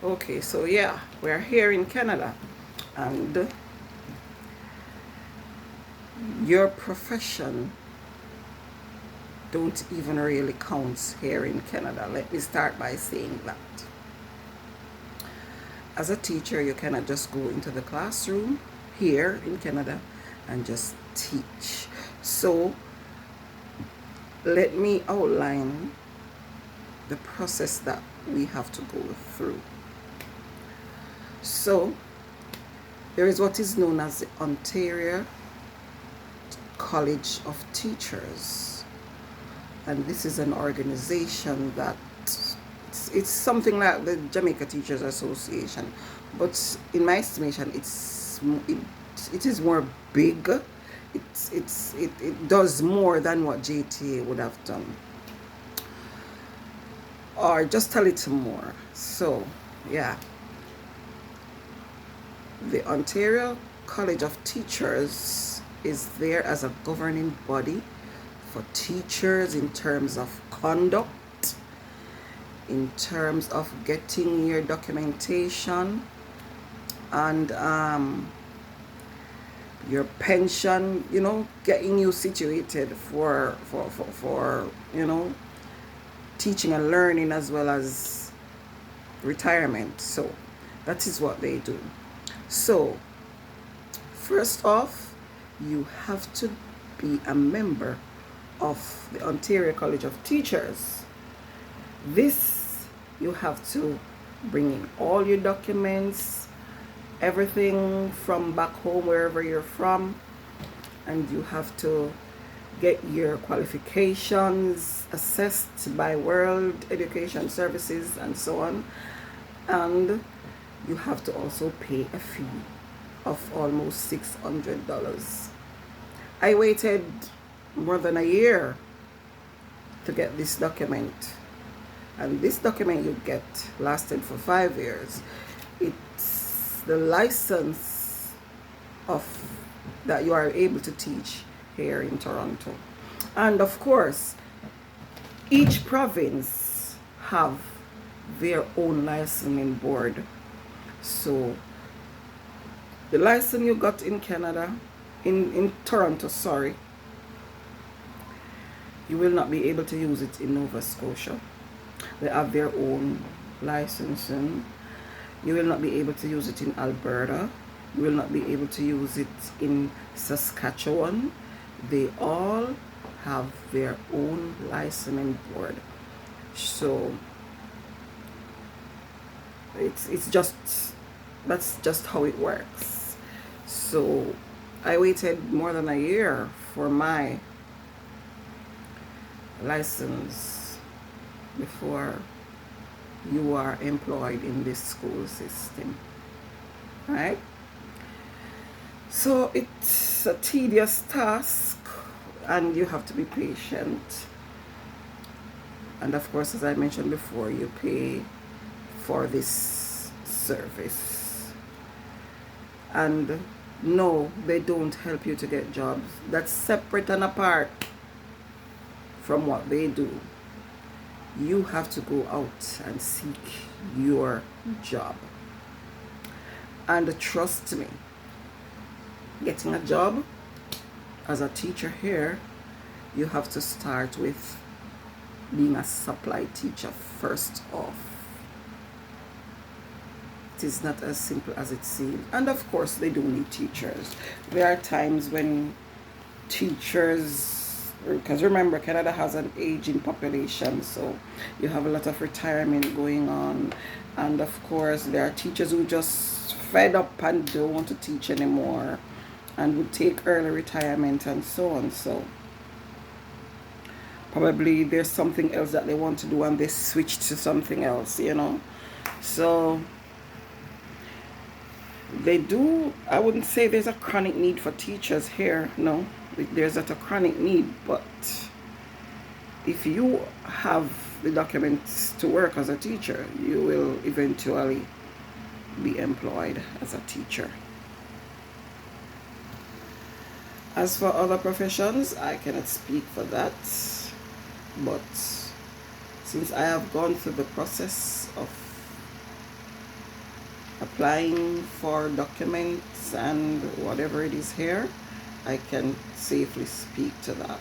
Okay, so yeah, we're here in Canada, and your profession don't even really count here in Canada. Let me start by saying that. As a teacher, you cannot just go into the classroom here in Canada and just teach. So let me outline the process that we have to go through. So there is what is known as the Ontario College of Teachers, and this is an organization that it's something like the Jamaica Teachers Association, but in my estimation, it is more big. It does more than what JTA would have done, or just a little more. So, yeah, the Ontario College of Teachers is there as a governing body for teachers in terms of conduct, in terms of getting your documentation, and your pension, getting you situated for teaching and learning as well as retirement. So that is what they do. So first off, you have to be a member of the Ontario College of Teachers. This, you have to bring in all your documents, everything from back home, wherever you're from, and you have to get your qualifications assessed by World Education Services and so on. And you have to also pay a fee of almost $600. I waited more than a year to get this document, and this document you get lasted for 5 years. It's the license of that you are able to teach here in Toronto. And of course, each province have their own licensing board. So the license you got in Canada, in Toronto, sorry, you will not be able to use it in Nova Scotia. They have their own licensing. You will not be able to use it in Alberta. You will not be able to use it in Saskatchewan. They all have their own licensing board. So it's just, that's just how it works. So I waited more than a year for my license before you are employed in this school system, right? So it's a tedious task, and you have to be patient. And of course, as I mentioned before, you pay for this service. And no, they don't help you to get jobs. That's separate and apart from what they do. You have to go out and seek your job. And trust me, getting a job as a teacher here, you have to start with being a supply teacher first off. It is not as simple as it seems. And of course, they do need teachers. There are times when teachers, because remember, Canada has an aging population, so you have a lot of retirement going on. And of course, there are teachers who just fed up and don't want to teach anymore and would take early retirement and so on. So probably there's something else that they want to do and they switch to something else, So they do, I wouldn't say there's a chronic need for teachers here. No, there's not a chronic need, but if you have the documents to work as a teacher, you will eventually be employed as a teacher. As for other professions, I cannot speak for that, but since I have gone through the process of applying for documents and whatever it is here, I can safely speak to that.